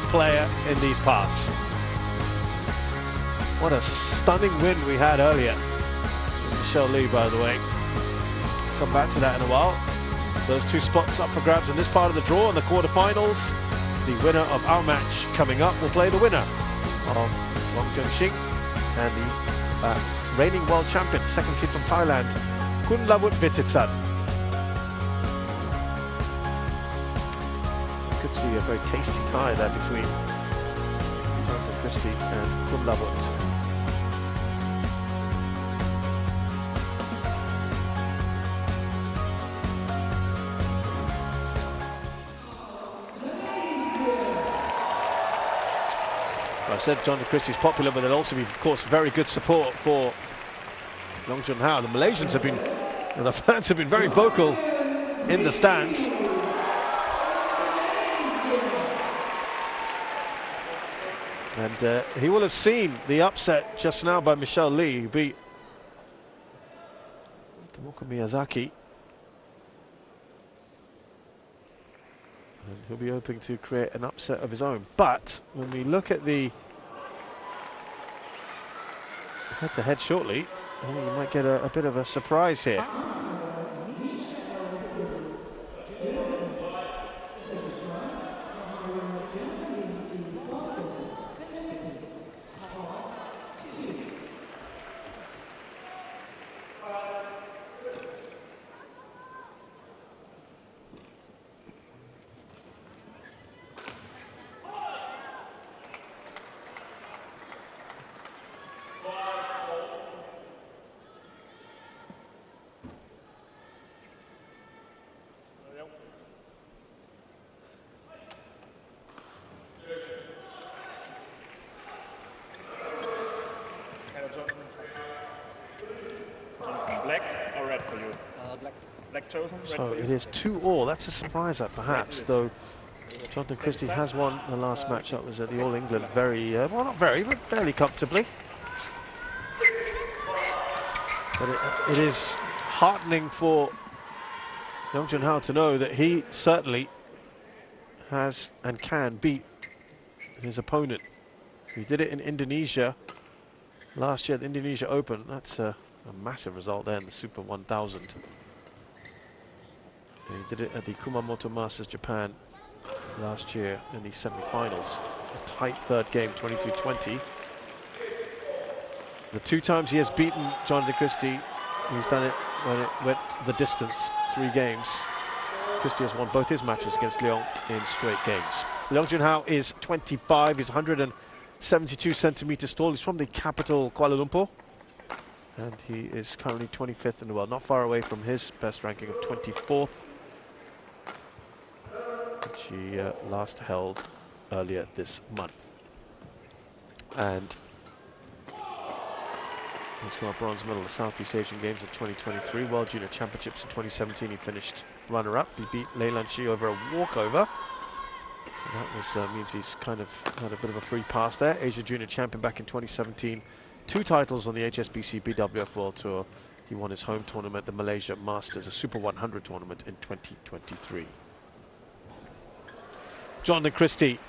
player in these parts. What a stunning win we had earlier. Michelle Lee, by the way. Come back to that in a while. Those two spots up for grabs in this part of the draw in the quarterfinals. The winner of our match coming up will play the winner of Leong Jun Hao and the reigning world champion, second seed from Thailand, Kunlavut Vititsan. You could see a very tasty tie there between Jonatan Christie and Kunlavut. I said Jonatan Christie is popular, but there'll also be, of course, very good support for Leong Jun Hao. The Malaysians have been, the fans have been very vocal in the stands. And he will have seen the upset just now by Michelle Lee, who beat Tomoko Miyazaki. And he'll be hoping to create an upset of his own. But when we look at the head-to-head shortly, I think you might get a bit of a surprise here. Black or red for you? Black. Black chosen. Red So for you. it is 2-2. That's a surprise, perhaps, though. Jonatan Christie has won the last match up, was at the All England very, well, not very, but fairly comfortably. But it is heartening for Leong Jun Hao to know that he certainly has and can beat his opponent. He did it in Indonesia last year at the Indonesia Open. That's a massive result there in the Super 1000. And he did it at the Kumamoto Masters Japan last year in the semi-finals. A tight third game, 22-20. The two times he has beaten Jonatan Christie, he's done it when it went the distance, 3 games. Christie has won both his matches against Leong in straight games. Leong Jun Hao is 25, he's 172 centimeters tall. He's from the capital, Kuala Lumpur. And he is currently 25th in the world, not far away from his best ranking of 24th, which he last held earlier this month. And he's got a bronze medal at the Southeast Asian Games in 2023, World Junior Championships in 2017. He finished runner-up. He beat Lei Lan-shi over a walkover. So that was, means he's kind of had a bit of a free pass there. Asia Junior Champion back in 2017. 2 titles on the HSBC BWF World Tour. He won his home tournament, the Malaysia Masters, a Super 100 tournament in 2023. Jonatan Christie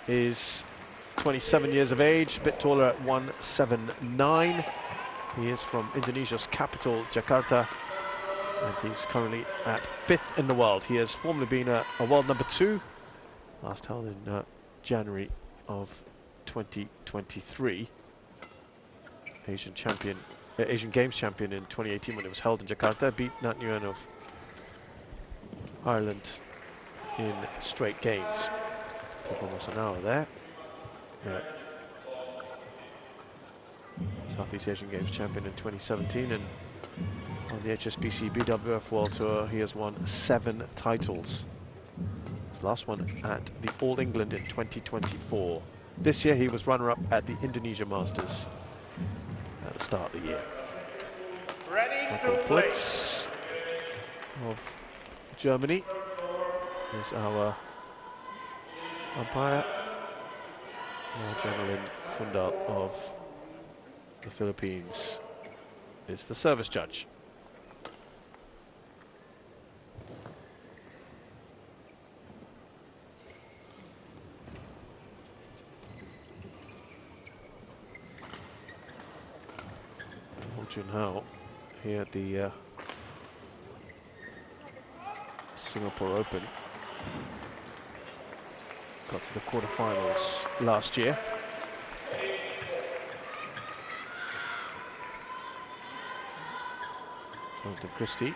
is 27 years of age, a bit taller at 179. He is from Indonesia's capital, Jakarta, and he's currently at 5th in the world. He has formerly been a world number 2, last held in January of 2023. Asian Games champion in 2018 when it was held in Jakarta. Beat Nat Nguyen of Ireland in straight games. Took almost an hour there. Southeast Asian Games champion in 2017, and on the HSBC BWF World Tour he has won 7 titles. His last one at the All England in 2024. This year he was runner-up at the Indonesia Masters at the start of the year. Ready to play. Plitz of Germany is our umpire. Janeline Fundal of the Philippines is the service judge. Jun Hao here at the Singapore Open. Got to the quarterfinals last year. Jonatan Christie.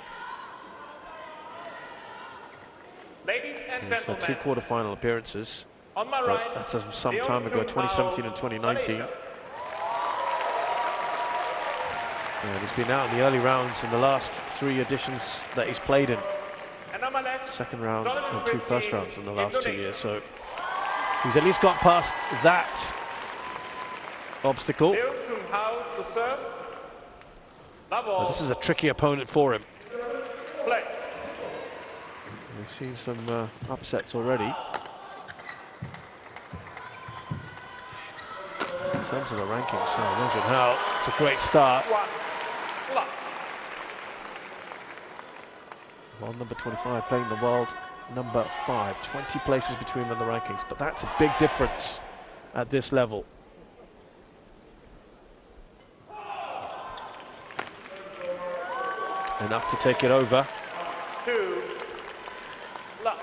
Ladies and He's gentlemen, had 2 quarterfinal appearances. on my But right, that's some Leong time ago, Jun Hao, 2017 and 2019. Malaysia. And he's been out in the early rounds in the last 3 editions that he's played in. And on my left, Second round Jonatan and 2 Christie, first rounds in the last 2 Indonesia. years. So he's at least got past that obstacle. Leong Jun Hao to serve. Love all. This is a tricky opponent for him. Play. We've seen some upsets already. In terms of the rankings, Leong Jun Hao, it's a great start. 1. Love. World number 25 playing the world number 5. 20 places between them in the rankings, but that's a big difference at this level. Enough to take it over. 2. Love.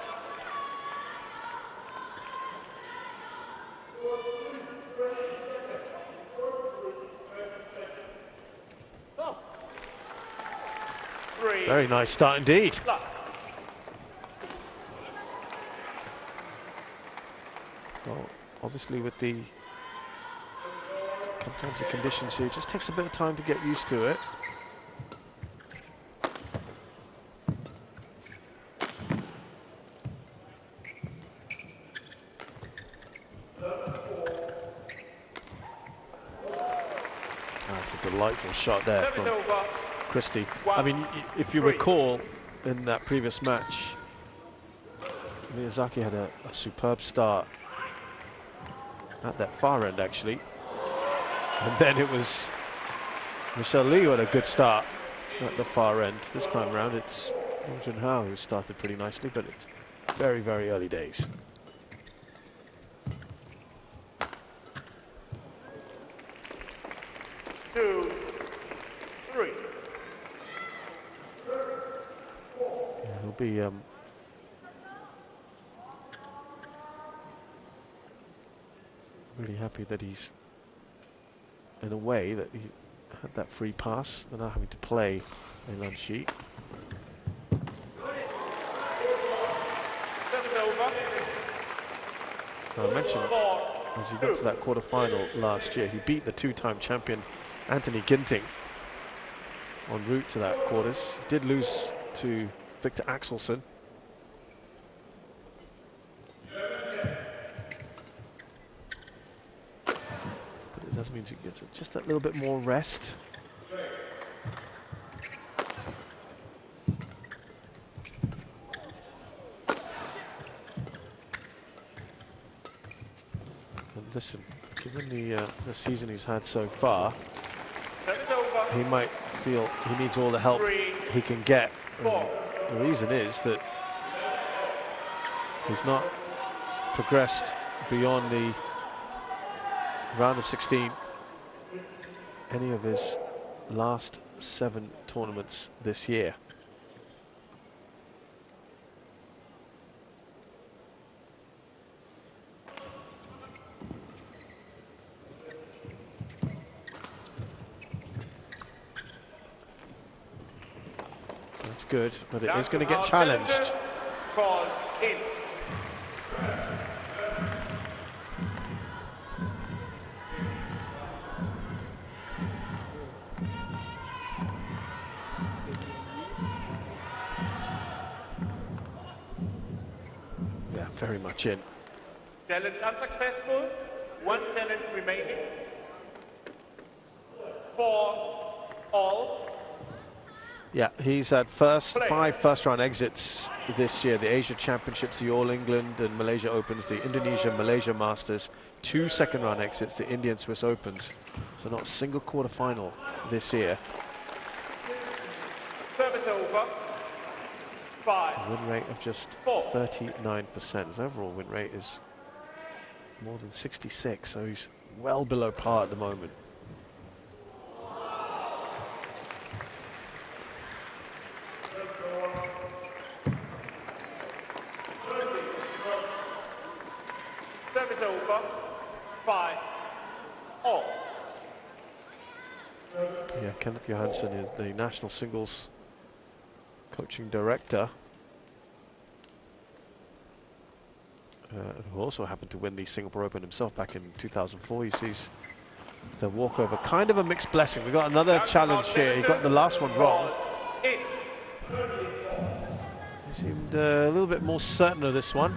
Oh. 3. Very nice start indeed. Love. Well, obviously with the sometimes the conditions here, it just takes a bit of time to get used to it. That's a delightful shot there Service from over. Christie. 1, I mean, if you 3. recall, in that previous match, Miyazaki had a superb start at that far end, actually. And then it was Michelle Lee who had a good start at the far end. This time around, it's Leong Jun Hao who started pretty nicely, but it's very, very early days. Two, 3. Yeah, he'll be really happy that he's, in a way, that he had that free pass without having to play a lunch sheet. Service over. Now, I mentioned 4. as he got to that quarter-final last year, he beat the 2-time champion Anthony Ginting en route to that quarters. He did lose to Victor Axelsen. But it does mean he gets just that little bit more rest. And listen, given the season he's had so far, Service over. he might feel he needs all the help 3, he can get. And 4. the reason is that he's not progressed beyond the round of 16 any of his last 7 tournaments this year. That's good, but it is going to get challenged. Call in. Yeah, very much in. Challenge unsuccessful. 1 challenge remaining. 4 all. Yeah, he's had 5 first-round exits this year. The Asia Championships, the All England and Malaysia Opens, the Indonesia, Malaysia Masters, 2 second-round exits, the Indian Swiss Opens. So not a single quarter-final this year. Service over. 5. A win rate of just 4. 39%. His overall win rate is more than 66, so he's well below par at the moment. Service over. 5 all. Yeah, Kenneth Johansson is the national singles coaching director, who also happened to win the Singapore Open himself back in 2004. He sees the walkover kind of a mixed blessing. We got another challenge here. He got the last one wrong. He seemed a little bit more certain of this one.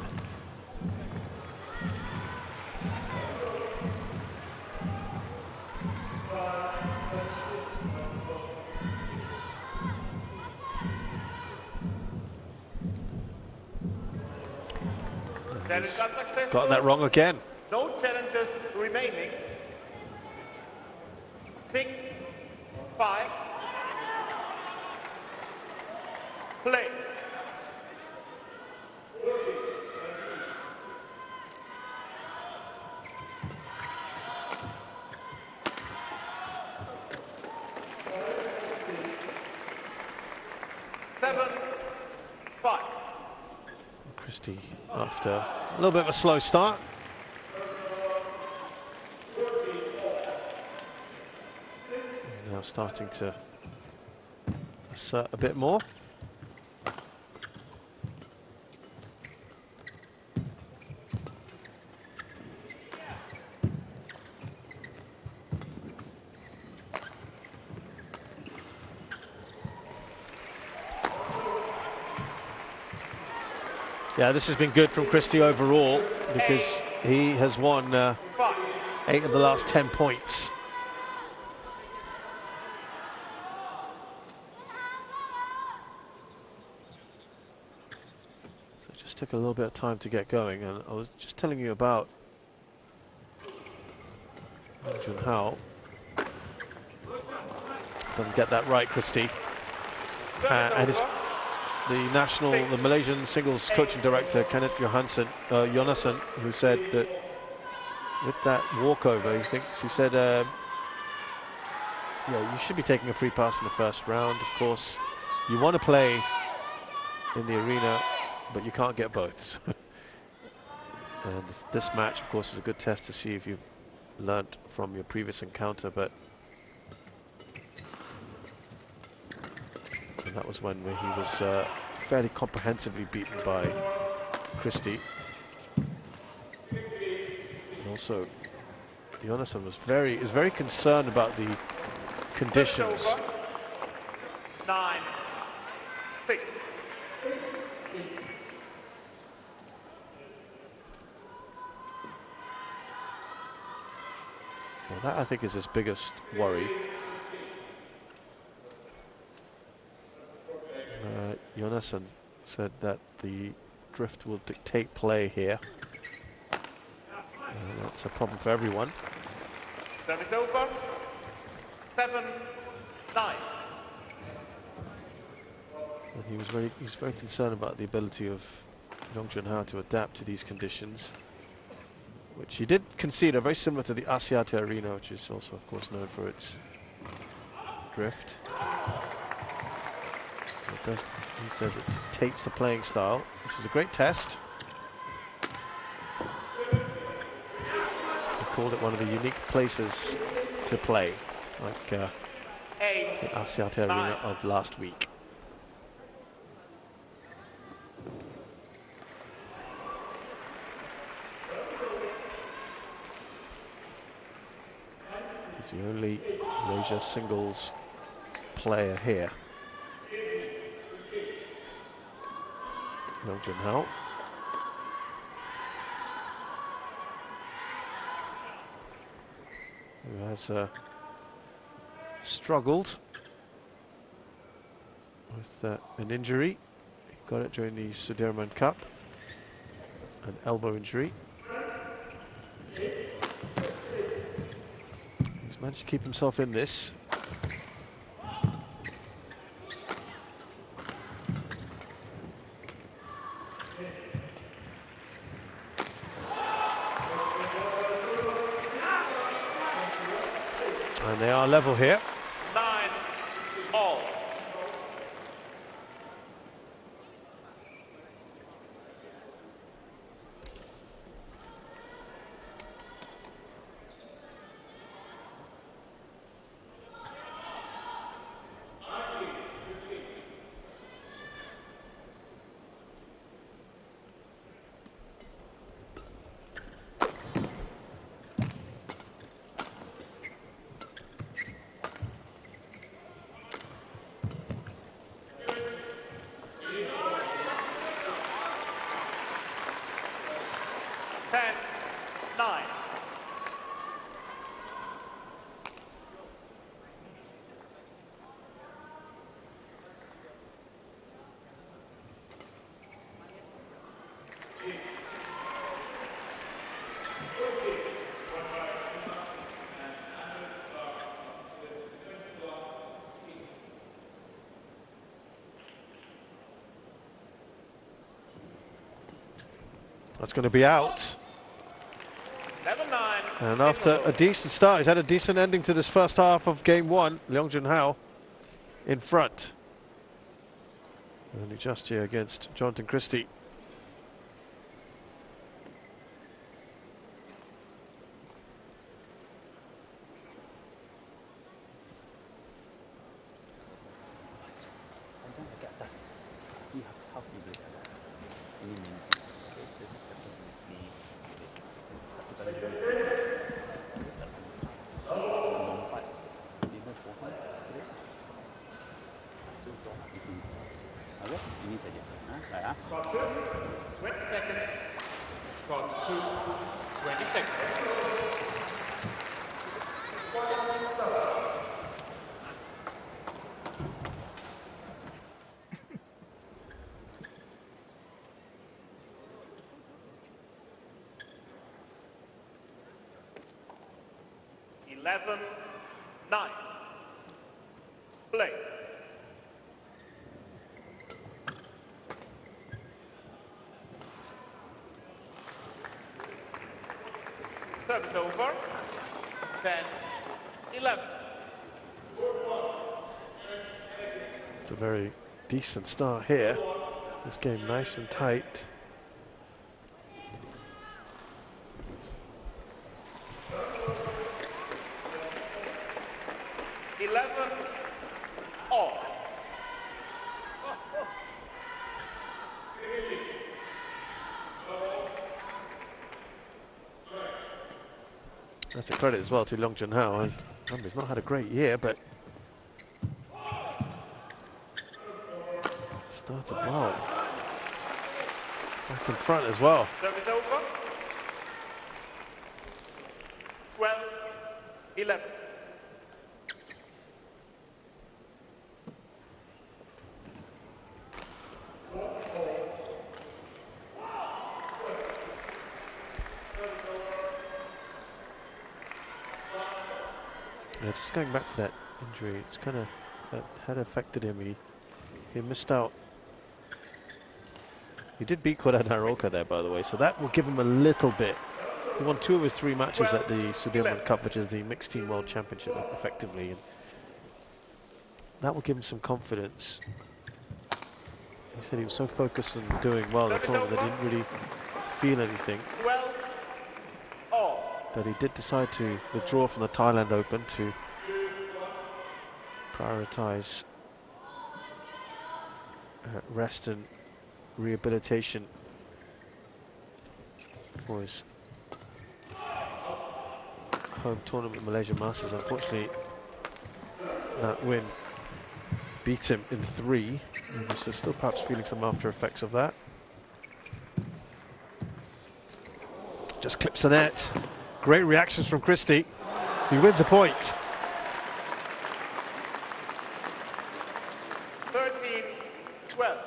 Got that wrong again. No challenges remaining. 6, 5. Play. Christie, after a little bit of a slow start. He's now starting to assert a bit more. Yeah, this has been good from Christie overall, because he has won 8 of the last 10 points. So it just took a little bit of time to get going, and I was just telling you about Leong Jun Hao. Doesn't get that right, Christie. And his the Malaysian singles coaching director, Kenneth Johansson, Jonatan, who said that with that walkover, he said, yeah, you should be taking a free pass in the first round. Of course, you want to play in the arena, but you can't get both. And this match, of course, is a good test to see if you've learnt from your previous encounter, but and that was when he was fairly comprehensively beaten by Christie. And also, Jonatan is very concerned about the conditions. 9, 6. Well, that I think is his biggest worry. Jonatan said that the drift will dictate play here. That's a problem for everyone. Service over. 7, 9. And he's very concerned about the ability of Leong Jun Hao to adapt to these conditions, which he did concede are very similar to the Asiata Arena, which is also, of course, known for its drift. He says it dictates the playing style, which is a great test. He called it one of the unique places to play, like the Asiata Arena of last week. He's the only Malaysia singles player here. Leong Jun Hao. Who has struggled with an injury. He got it during the Sudirman Cup, an elbow injury. He's managed to keep himself in this. And they are level here. 9 all. That's going to be out. 11-9. And after a decent start, he's had a decent ending to this first half of game one. Leong Jun Hao in front. Only just here against Jonatan Christie. Ini saja. Nah, 20 seconds. Got 20 seconds. Eleven, 9. Play. Service over. 10, 11. It's a very decent start here. This game nice and tight. All. That's a credit as well to Leong Jun Hao. He's not had a great year, but started well. Back in front as well. Service over. 12, 11. Yeah, just going back to that injury, it's kind of had affected him. He missed out. He did beat Korea Naroka there, by the way, so that will give him a little bit. He won 2 of his 3 matches at the Sudirman Cup, which is the Mixed Team World Championship, effectively, and that will give him some confidence. He said he was so focused on doing well in the tournament that he didn't really feel anything. 12, all. But he did decide to withdraw from the Thailand Open to prioritize rest and rehabilitation for his home tournament, Malaysia Masters. Unfortunately, that win beat him in 3, so still perhaps feeling some after effects of that. Just clips the net. Great reactions from Christie. He wins a point. 13, 12.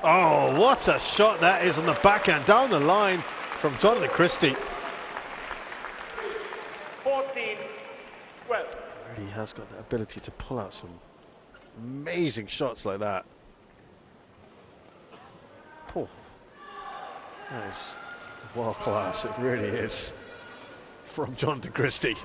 Oh, what a shot that is on the backhand, down the line from Jonatan Christie. 14, 12. He really has got the ability to pull out some amazing shots like that. Oh, that is world class, it really is, from Jonatan Christie.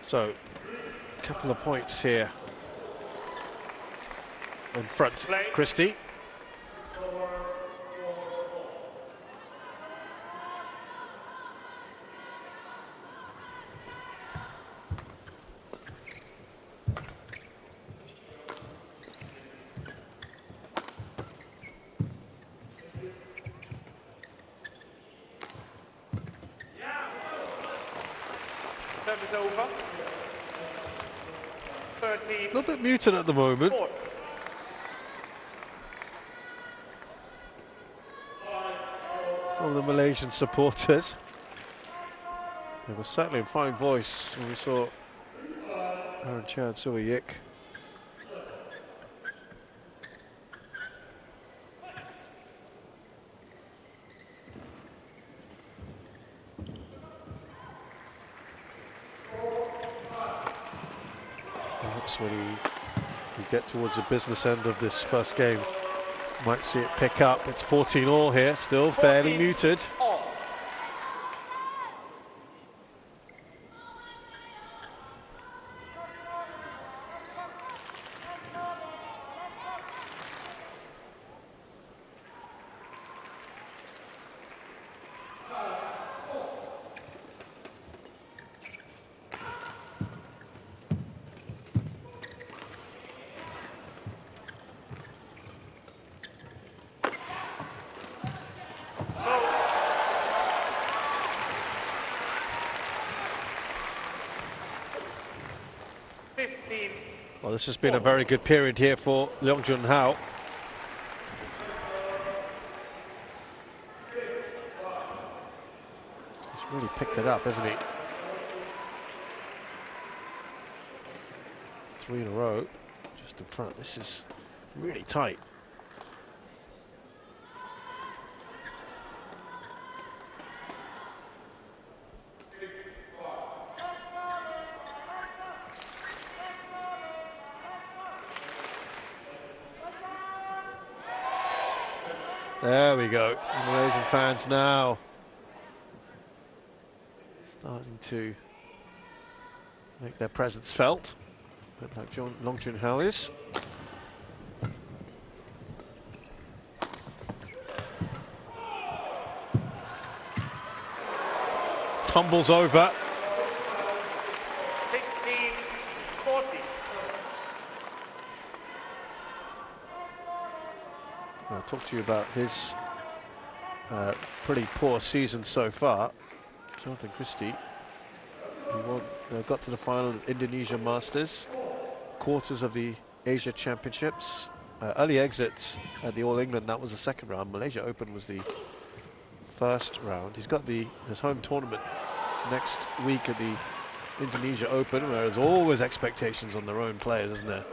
So, a couple of points here in front, Christie. Service over. 13. A little bit muted at the moment. From the Malaysian supporters. They were certainly in fine voice when we saw Aaron Chan Suayik. Perhaps when we get towards the business end of this first game, might see it pick up. It's 14-all here, still fairly muted. Well, this has been a very good period here for Leong Jun Hao. He's really picked it up, hasn't he? 3 in a row, just in front. This is really tight. There we go. The Malaysian fans now starting to make their presence felt, a bit like Leong Jun Hao is. Tumbles over. 16-40. I'll talk to you about his pretty poor season so far. Jonatan Christie, he got to the final of Indonesia Masters, quarters of the Asia Championships, early exits at the All England. That was the second round. Malaysia Open was the first round. He's got his home tournament next week at the Indonesia Open, where there's always expectations on their own players, isn't there?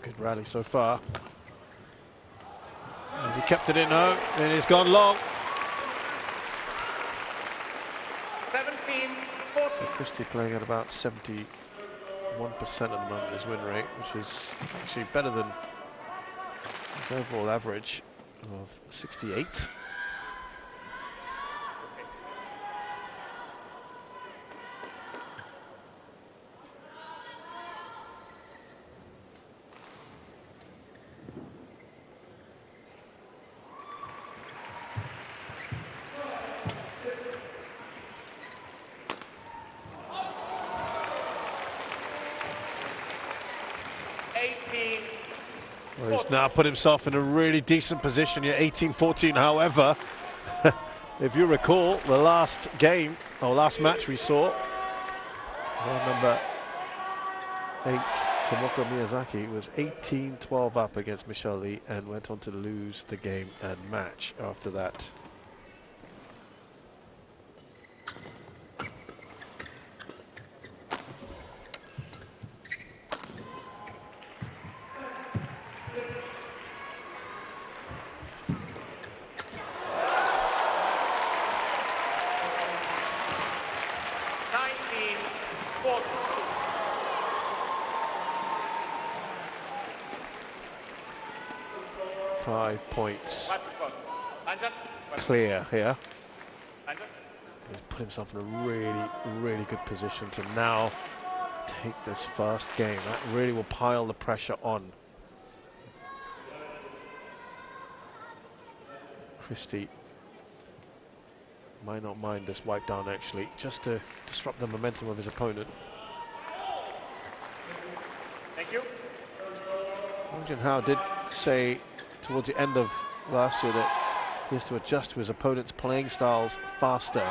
Good rally so far. Has he kept it in? No, and he's gone long. 17-40. So Christie playing at about 71% at the moment, his win rate, which is actually better than his overall average of 68. Well, he's now put himself in a really decent position here, 18-14. However, if you recall, the last game, or last match we saw, number 8, Tomoko Miyazaki, was 18-12 up against Michelle Lee and went on to lose the game and match after that. 5 points clear here. He's put himself in a really, really good position to now take this first game. That really will pile the pressure on. Christie might not mind this wipe down actually, just to disrupt the momentum of his opponent. Thank you. Leong Jun Hao did say towards the end of last year that he has to adjust to his opponent's playing styles faster.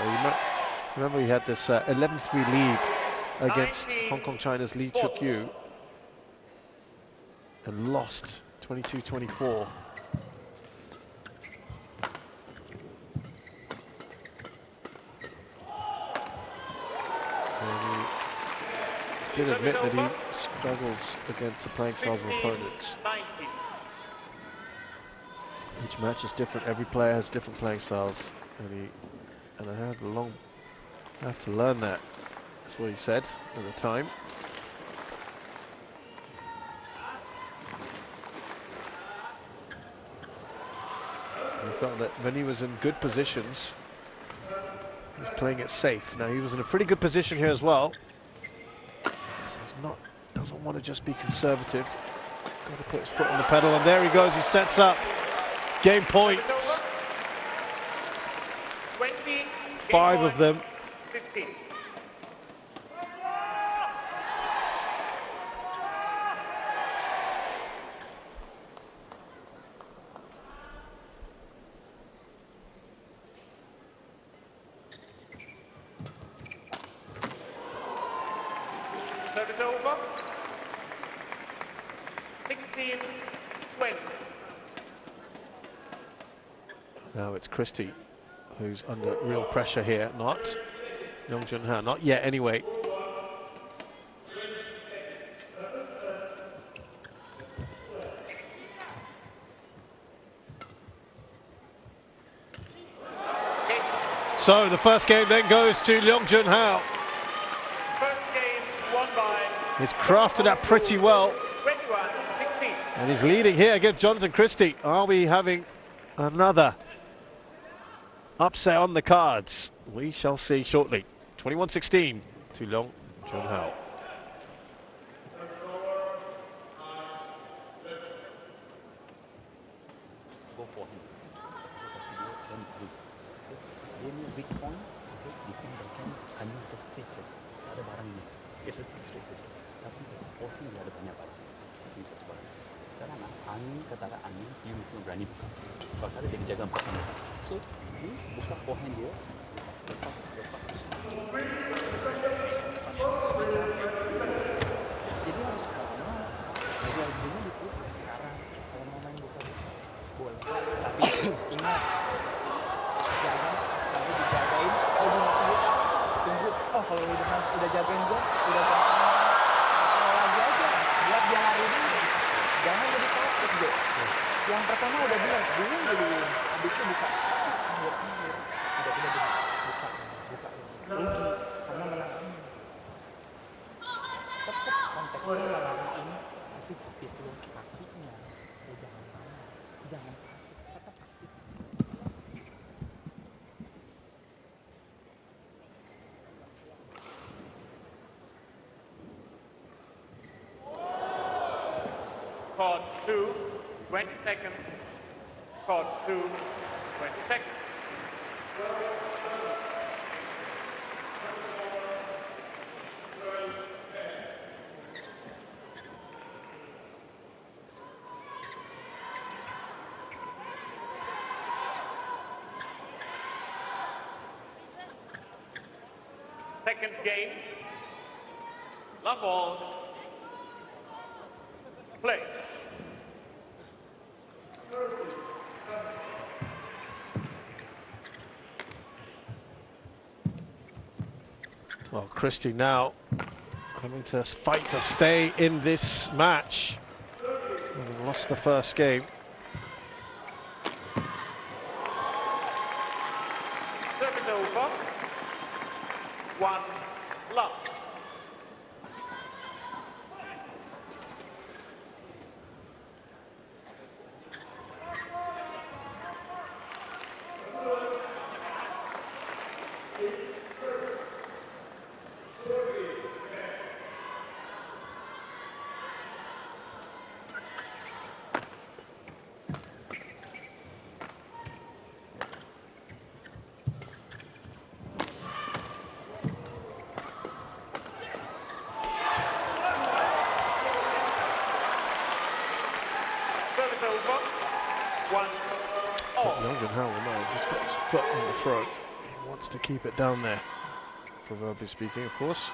Remember he had this 11-3 lead against Hong Kong China's Lee Chuk-yu and lost 22-24. Did admit that he struggles against the playing styles of opponents. Each match is different. Every player has different playing styles, and I have to learn that. That's what he said at the time. He felt that when he was in good positions, he was playing it safe. Now he was in a pretty good position here as well. Doesn't want to just be conservative. Got to put his foot on the pedal, and there he goes. He sets up. Game point. 5 of them. 15. Service over. 16-20. Now it's Christie who's under real pressure here. Not Leong Jun Hao, not yet anyway. So the first game then goes to Leong Jun Hao. First game won by. He's crafted that pretty well. 21-16. And he's leading here against Jonatan Christie. Are we having another upset on the cards? We shall see shortly. 21-16 to Leong Jun Hao. Go for him. Dia ni weak point, defend backhand hanya straight saja. Ada barang ni, dia straight saja. Tapi forehand dia ada banyak barang. Ini satu barang. Sekarang angin ketara angin, you mesti berani buka. Kalau dia jaga empat hand. So ini buka forehand dia, lepas. Jadi harus lama. Jadi di sini sekarang kalau mau main buka bola. Tapi ingat jangan selalu dijagain. Kalau dia masih buka, tunggu. Oh kalau udah jagain gua, udah lagi aja. Buat dia hari ini. Jangan jadi pasif deh. Yang pertama udah bilang, dulu. Habis itu buka. Akhir. Udah buka. Rugi karena menang ini. Tetap konteksnya menang ini, tapi speed lo kakinya. Jangan lama, jangan pasif, tetap aktif. Court 2, 20 seconds. Court 2, 20 seconds. Second game. Love all. Play. Well, Christie now having to fight to stay in this match. Having lost the first game. Service over. 1 love. Service over. 1-all. Leong Jun Hao will know he's got his foot on the throat. He wants to keep it down there, proverbially speaking, of course.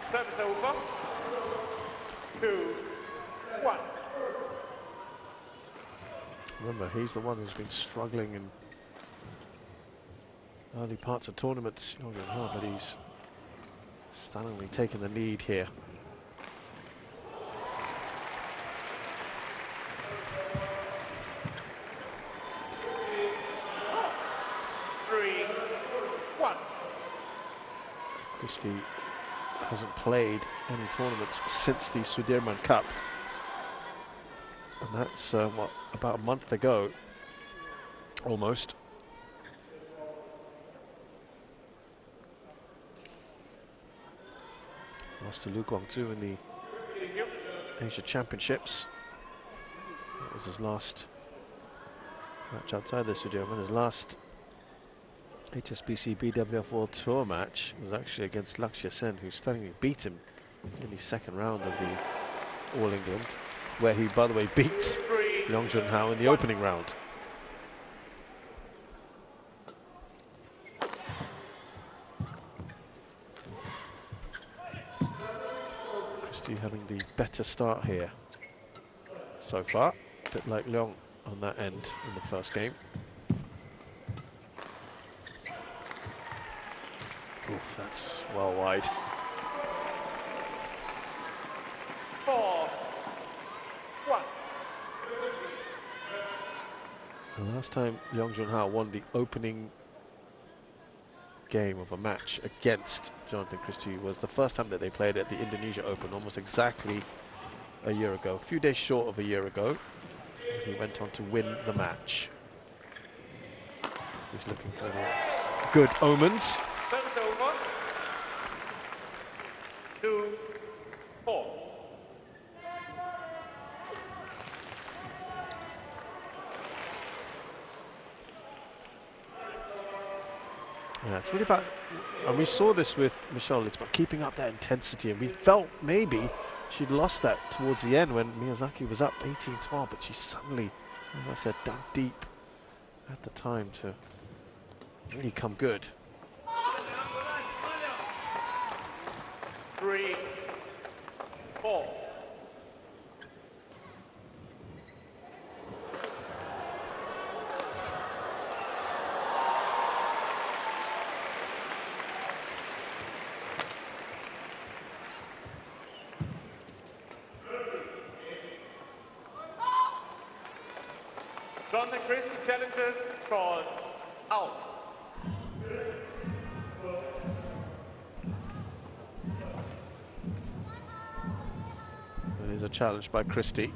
Service over. 2-1. Remember, he's the one who's been struggling in early parts of tournaments, Leong Jun Hao, but he's stunningly taken the lead here. Christie hasn't played any tournaments since the Sudirman Cup, and that's what, about a month ago, almost. Lost to Lu Guangzhou in the Asia Championships. That was his last match outside the Sudirman. His last HSBC BWF World Tour match was actually against Lakshya Sen, who stunningly beat him in the second round of the All England, where he, by the way, beat Leong Jun Hao in the opening round. Christie having the better start here so far, a bit like Leong on that end in the first game. Oof, that's well wide. 4-1. The last time Leong Jun Hao won the opening game of a match against Jonatan Christie was the first time that they played at the Indonesia Open, almost exactly a year ago, a few days short of a year ago. He went on to win the match. He's looking for the good omens. Service over. 2-4. Yeah, it's really about, and we saw this with Michelle, it's about keeping up that intensity, and we felt maybe she'd lost that towards the end when Miyazaki was up 18-12, but she suddenly, as I said, dug deep at the time to really come good. 3-4. Jonatan Christie challenges called out. It is a challenge by Christie.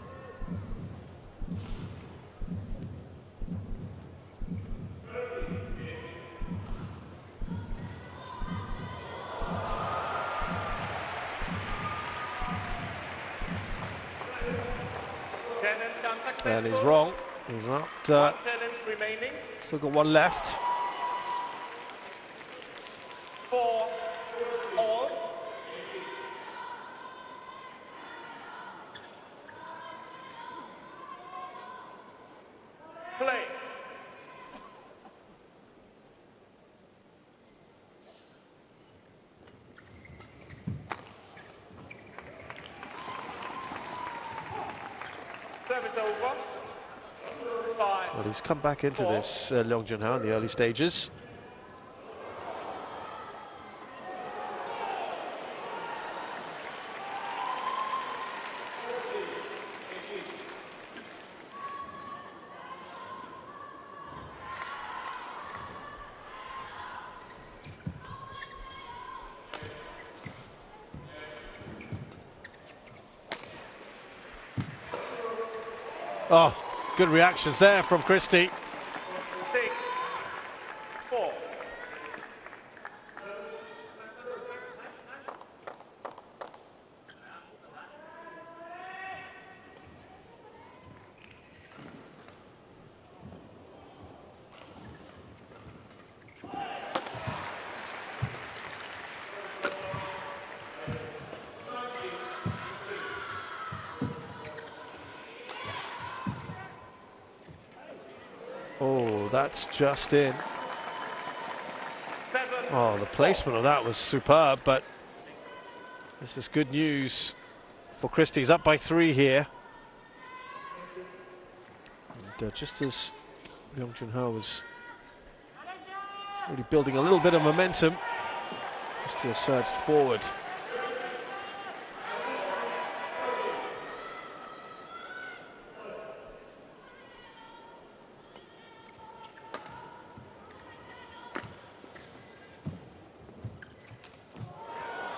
And he's wrong. He's not. One challenge remaining. Still got one left. 4-all. Play. Service over. 5. Well, he's come back into this, Leong Jun Hao, in the early stages. Oh, good reactions there from Christie. 6-4. Oh, that's just in. 7. Oh, the placement of that was superb, but this is good news for Christie. He's up by 3 here. And just as Leong Jun Hao was really building a little bit of momentum, Christie has surged forward.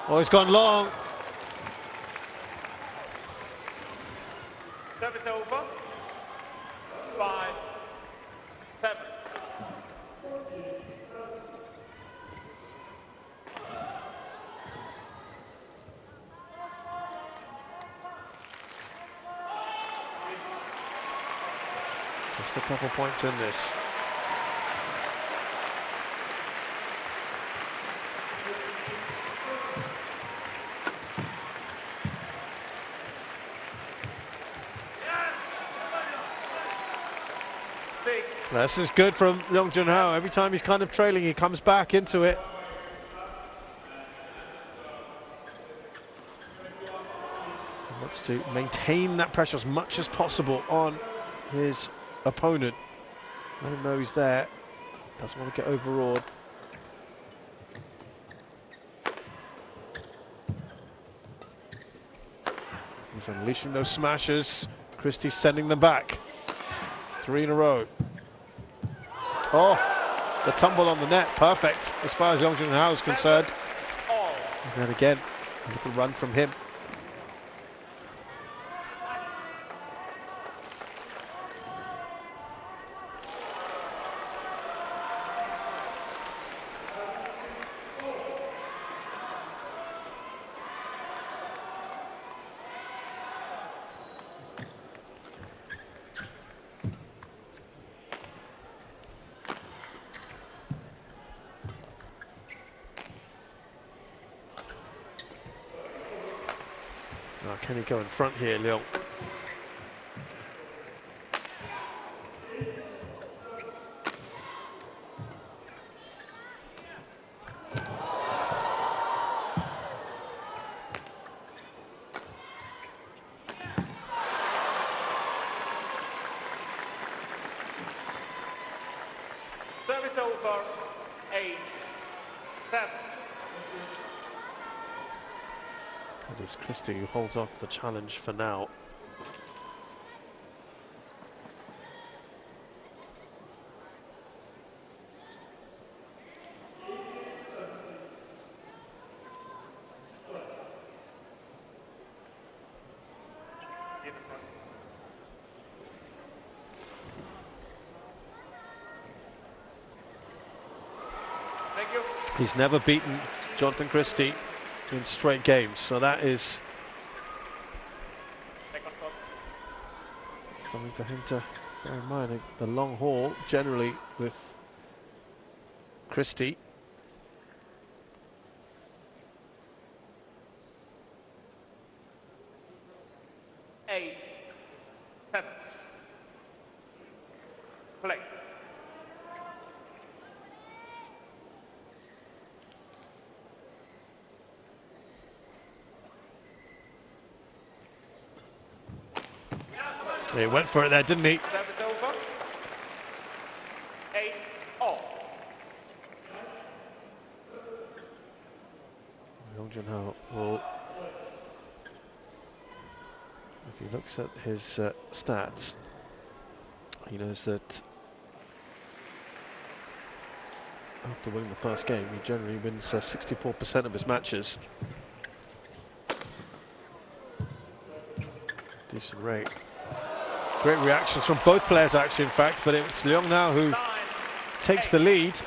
Oh, he's gone long. Service over. 5-7. Just a couple points in this. This is good from Leong Jun Hao. Every time he's kind of trailing, he comes back into it. He wants to maintain that pressure as much as possible on his opponent. Let him know he's there. Doesn't want to get overawed. He's unleashing those smashes. Christie's sending them back. 3 in a row. Oh, the tumble on the net, perfect as far as Leong Jun Hao is concerned. And then again, a little run from him. Now, can he go in front here, Leong? Service over. 8-7. It is Christie who holds off the challenge for now. Thank you. He's never beaten Jonatan Christie in straight games, so that is something for him to bear in mind. The long haul generally with Christie. Eight, 7. Play. He went for it there, didn't he? Service over. 8-all. Leong Jun Hao will, if he looks at his stats, he knows that after winning the first game, he generally wins 64% of his matches. Decent rate. Great reactions from both players, actually, in fact, but it's Leong now who takes the lead.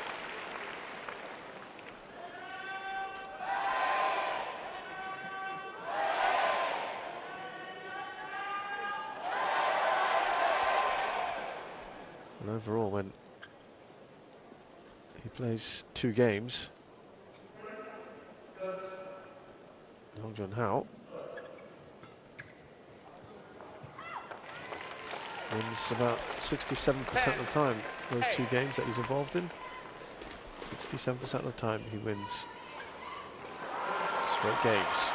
And overall, when he plays 2 games, Leong Jun Hao wins about 67% of the time, those 2 games that he's involved in. 67% of the time he wins straight games.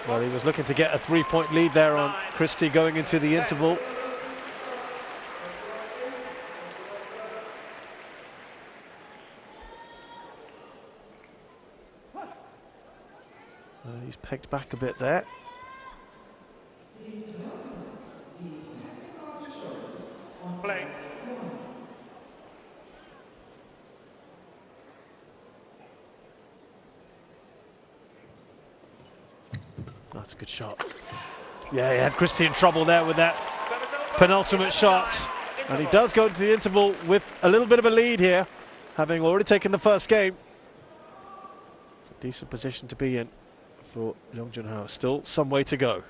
Well, he was looking to get a 3-point lead there on Christie going into the interval. He's pegged back a bit there. Play. That's a good shot. Yeah, he had Christie in trouble there with that penultimate shot. And he does go into the interval with a little bit of a lead here, having already taken the first game. It's a decent position to be in for Leong Jun Hao. Still some way to go.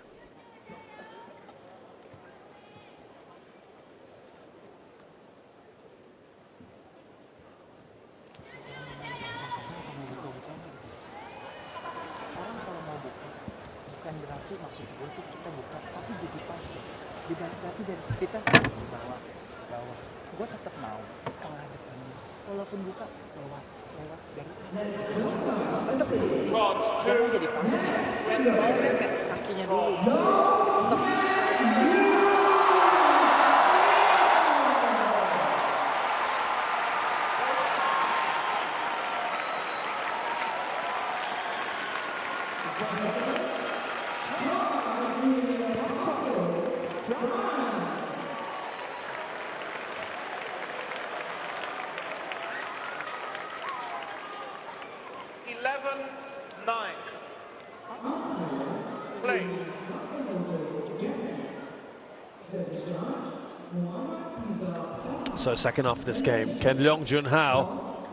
Bukan berarti maksud untuk kita buka, tapi jadi pasif. Tapi dari speednya di bawah. Gue tetap mau setengah depan. Walaupun buka lewat dari tetap jangan jadi pasif. Mau nempel kakinya dulu. Tetap. So second half of this game, can Leong Jun Hao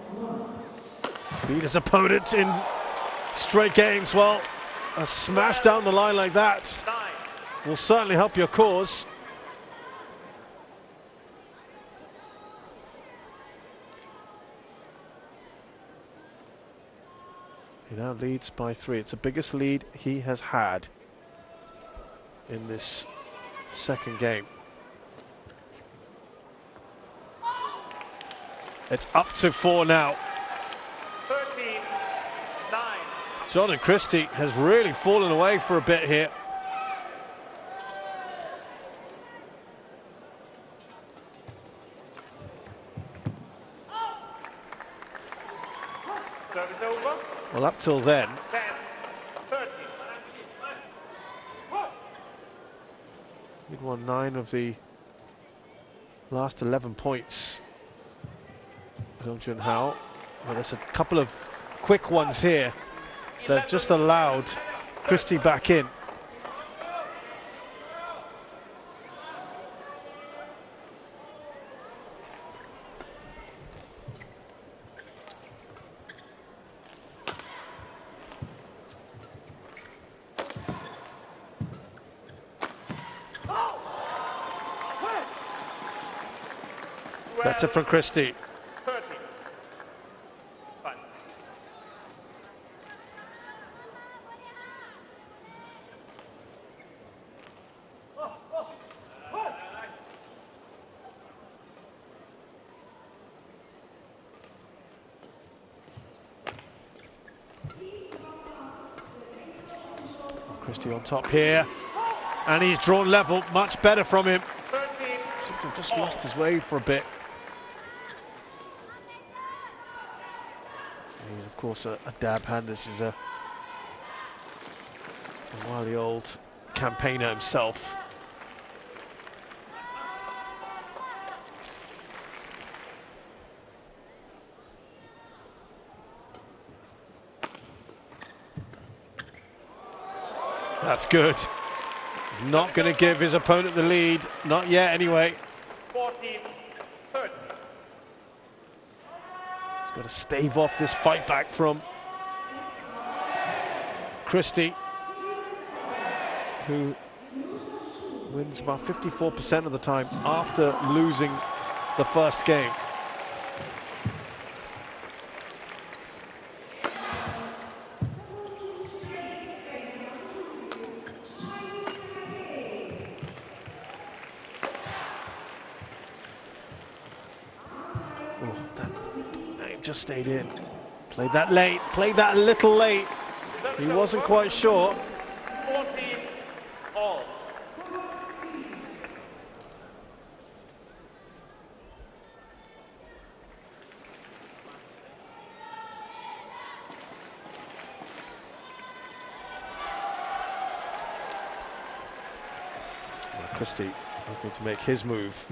beat his opponent in straight games? Well, a smash down the line like that will certainly help your cause. He now leads by 3. It's the biggest lead he has had in this second game. It's up to 4 now. 13-9. Jonatan Christie has really fallen away for a bit here. Service over. Well, up till then, 10-13. he'd won 9 of the last 11 points. Leong Jun Hao. Well, there's a couple of quick ones here that just allowed Christie back in. Better from Christie. Christie on top here, and he's drawn level. Much better from him. Seemed to have just lost his way for a bit. He's of course a dab hand. This is a wily old campaigner himself. That's good. He's not going to give his opponent the lead. Not yet, anyway. 14-30. He's got to stave off this fight back from Christie, who wins about 54% of the time after losing the first game. Just stayed in. Played that late, played that a little late. He wasn't quite sure. 14 all. Christie looking to make his move.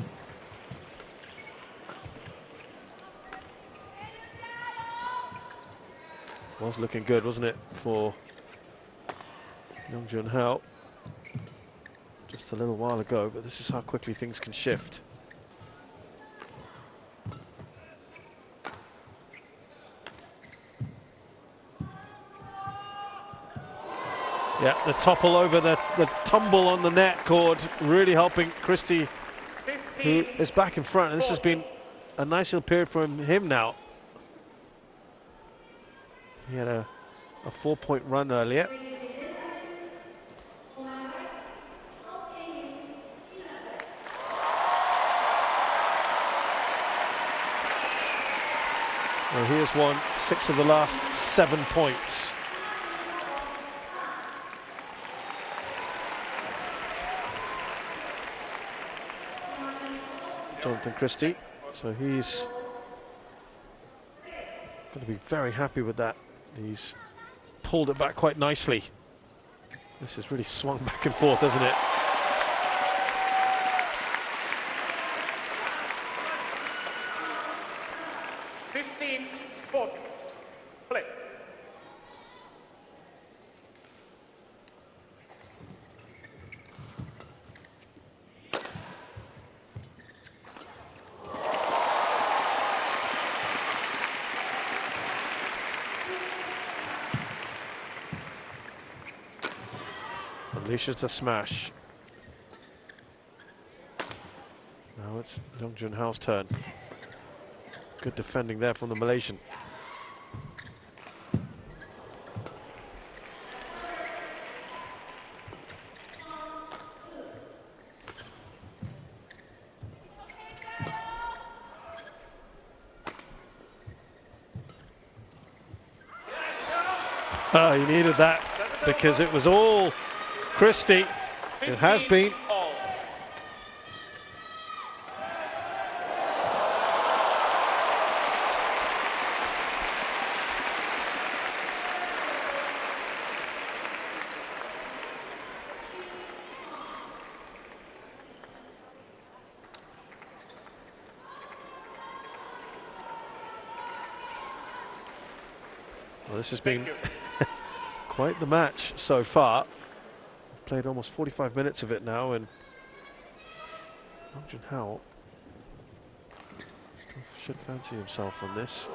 Was looking good, wasn't it, for Leong Jun Hao just a little while ago, but this is how quickly things can shift. Yeah, the topple over the tumble on the net cord really helping Christie, who is back in front, and this has been a nice little period for him now. He had a 4-point run earlier. Well, he has won 6 of the last 7 points. Jonatan Christie, so he's going to be very happy with that. He's pulled it back quite nicely. This has really swung back and forth, hasn't it? Play. Unleashes the smash. Now it's Leong Jun Hao's turn. Good defending there from the Malaysian. Oh, he needed that because it was all Christie. It has been. Well, this has been quite the match so far. We've played almost 45 minutes of it now, and Leong Jun Hao still should fancy himself on this.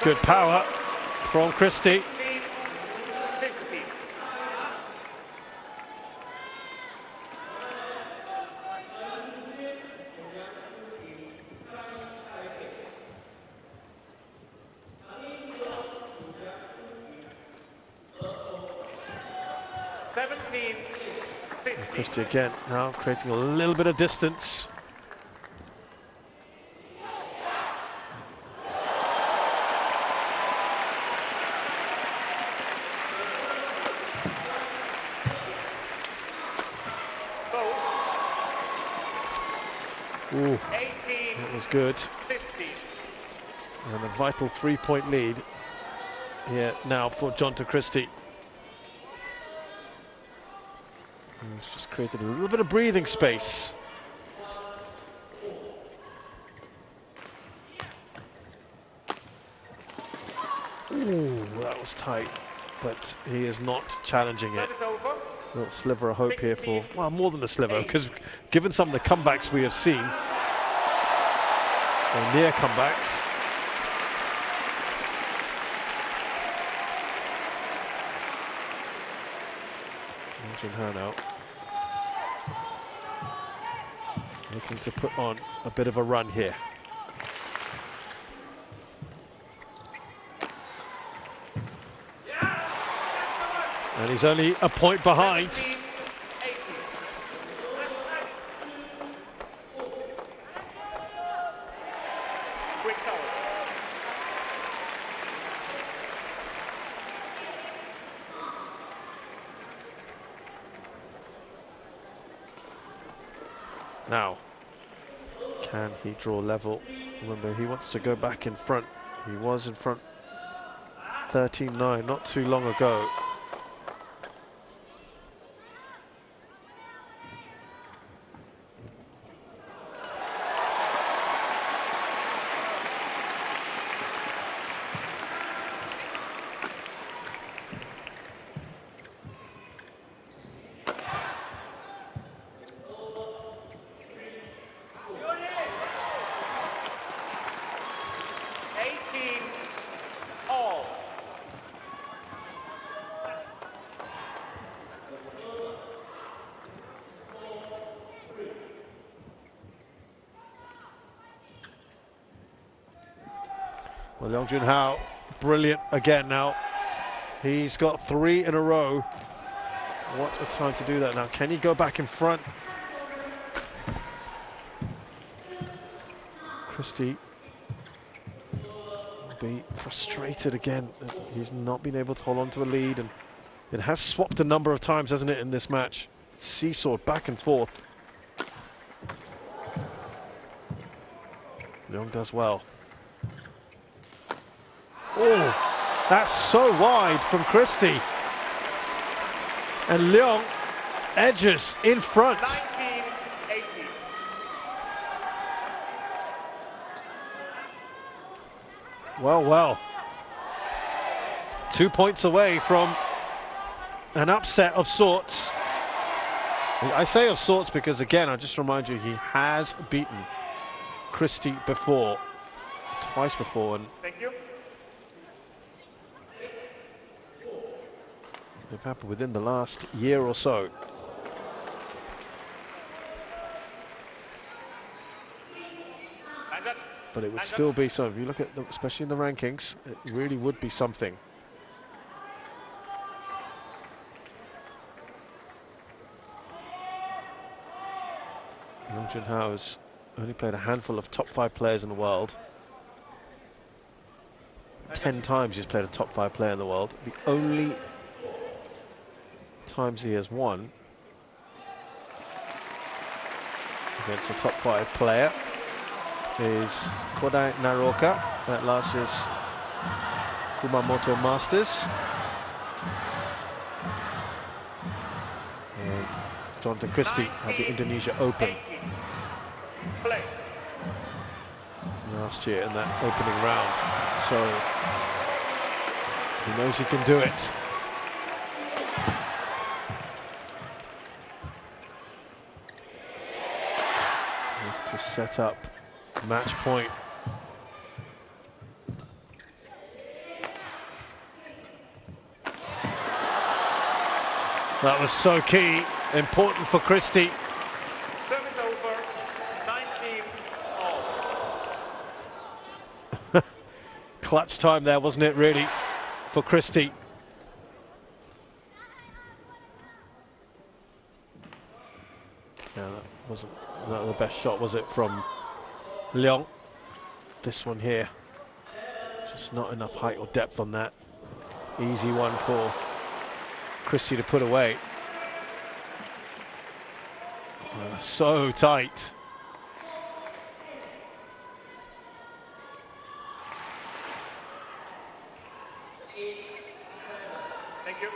Good power from Christie. 15. Christie again now creating a little bit of distance. Ooh, that was good. And a vital 3-point lead here now for Jonatan Christie. He's just created a little bit of breathing space. Ooh, that was tight, but he is not challenging it. A little sliver of hope here for, well, more than a sliver, because given some of the comebacks we have seen, or near comebacks, Leong Jun Hao now looking to put on a bit of a run here. And he's only a point behind. Now, can he draw level? Remember, he wants to go back in front. He was in front 13-9 not too long ago. Well, Leong Jun Hao, brilliant again now. He's got 3 in a row. What a time to do that now. Can he go back in front? Christie will be frustrated again. He's not been able to hold on to a lead, and it has swapped a number of times, hasn't it, in this match? It's seesawed back and forth. Leong does well. Oh, that's so wide from Christie. And Leong edges in front. 19-18. Well, well. 2 points away from an upset of sorts. I say of sorts because, again, I just remind you, he has beaten Christie before, twice before. And Thank you. they've happened within the last year or so. But it would still be so. If you look at them, especially in the rankings, it really would be something. Leong Jun Hao has only played a handful of top 5 players in the world. 10 times he's played a top 5 player in the world. The only times he has won against a top 5 player is Kodai Naroka at last year's Kumamoto Masters, and Jonatan Christie at the Indonesia Open last year in that opening round. So he knows he can do it. To set up match point. That was so key, important for Christie. Service over, 19-all. Clutch time there, wasn't it, really, for Christie? Yeah, that wasn't the best shot, was it, from Leong? This one here, just not enough height or depth on that. Easy one for Christie to put away. So tight. Thank you.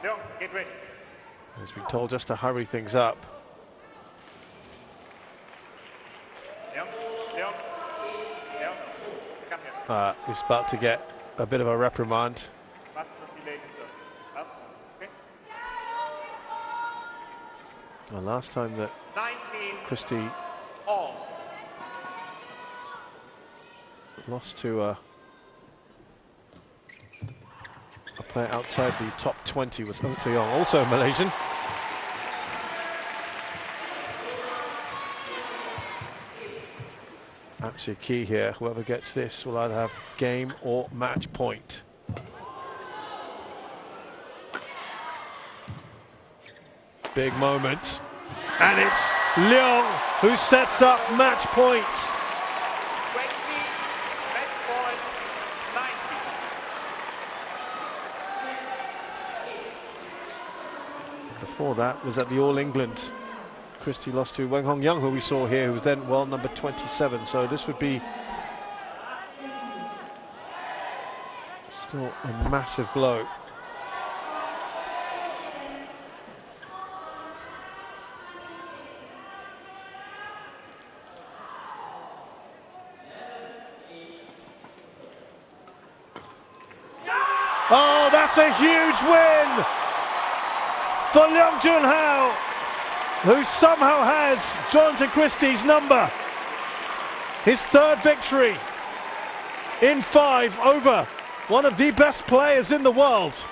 Leong, get ready. As we're told just to hurry things up. Leong, Leong, Leong, come here. He's about to get a bit of a reprimand. Last delay is the last, okay? The last time that 19 Christie all. lost to a player outside the top 20 was Oh Tae-yong, also a Malaysian. Actually key here, whoever gets this will either have game or match point. Big moment, and it's Leong who sets up match point. 20, match point, 90. Before that was at the All England. Christie lost to Weng Hong Young, who we saw here, who was then world number 27. So this would be still a massive blow. Oh, that's a huge win for Leong Jun Hao, who somehow has Jonatan Christie's number. His third victory in 5 over one of the best players in the world.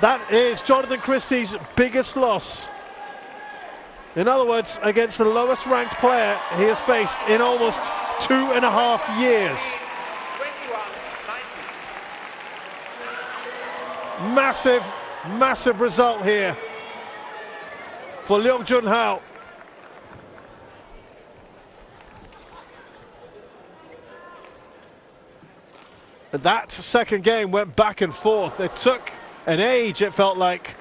That is Jonatan Christie's biggest loss. In other words, against the lowest ranked player he has faced in almost 2.5 years. 21, 90. Massive, massive result here for Leong Jun Hao. That second game went back and forth. It took an age, it felt like.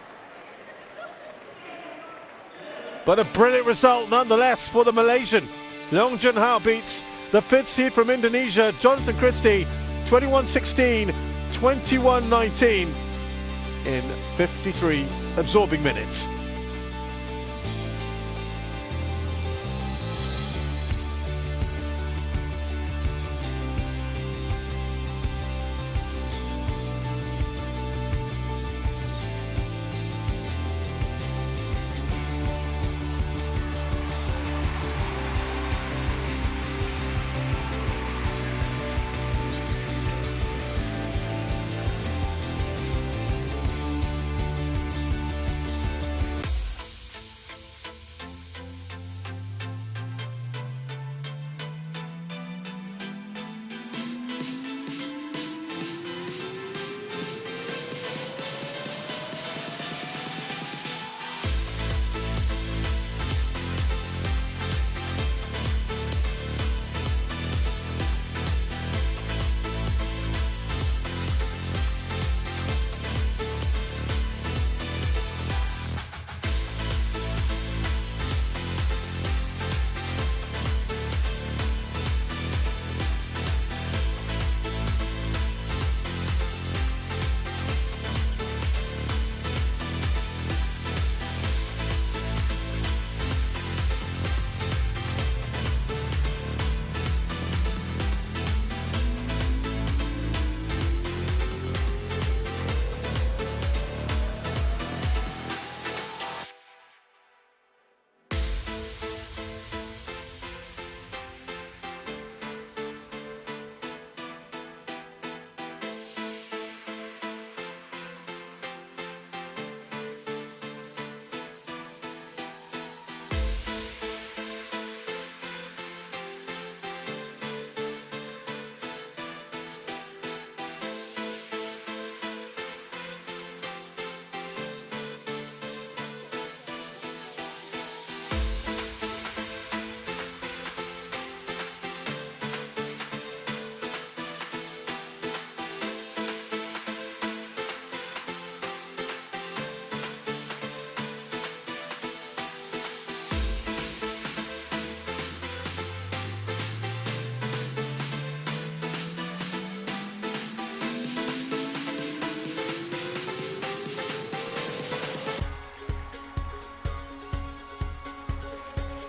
But a brilliant result nonetheless for the Malaysian. Leong Jun Hao beats the 5th seed from Indonesia, Jonatan Christie, 21-16, 21-19 in 53 absorbing minutes.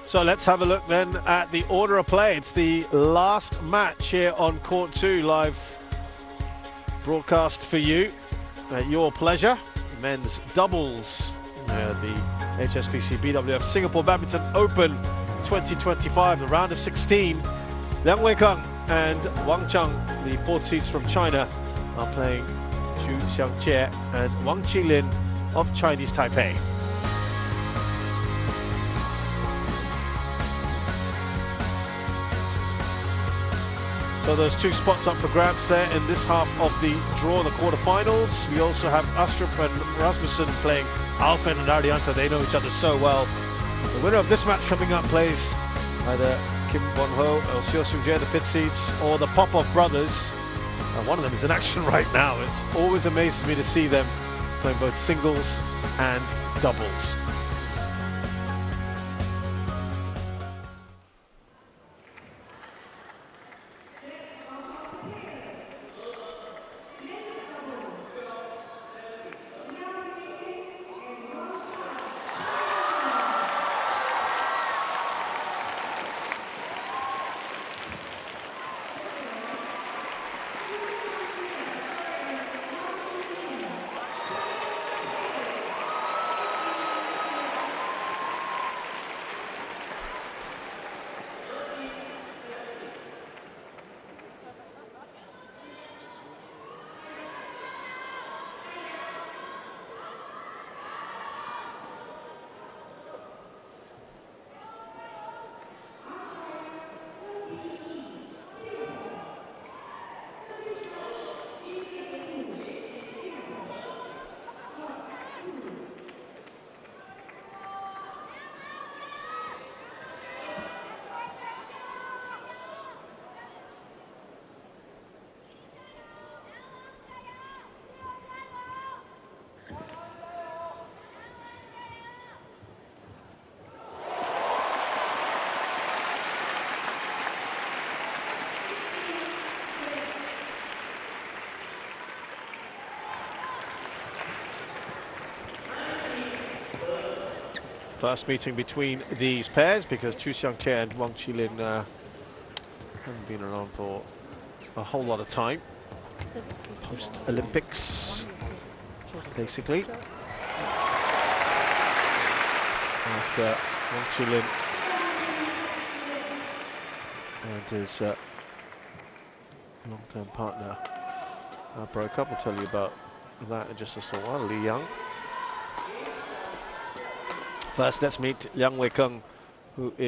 So let's have a look then at the order of play. It's the last match here on Court 2, live broadcast for you at your pleasure. Men's doubles, the HSBC BWF Singapore Badminton Open 2025, the round of 16. Liang Weikeng and Wang Cheng, the fourth seeds from China, are playing Chu Xiangqie and Wang Qilin of Chinese Taipei. So those two spots up for grabs there in this half of the draw, the quarterfinals. We also have Astrup and Rasmussen playing Alphen and Arianta. They know each other so well. The winner of this match coming up plays either Kim Won-ho or Seo Sung-jae, the fifth seeds, or the Popov brothers. One of them is in action right now. It always amazes me to see them playing both singles and doubles. First meeting between these pairs, because Chu Xiangqie and Wang Qilin haven't been around for a whole lot of time. Post-Olympics, basically. After Wang Qilin and his long-term partner broke up. I'll tell you about that in just a short while. Li Yang. First, let's meet Liang Weikeng, who is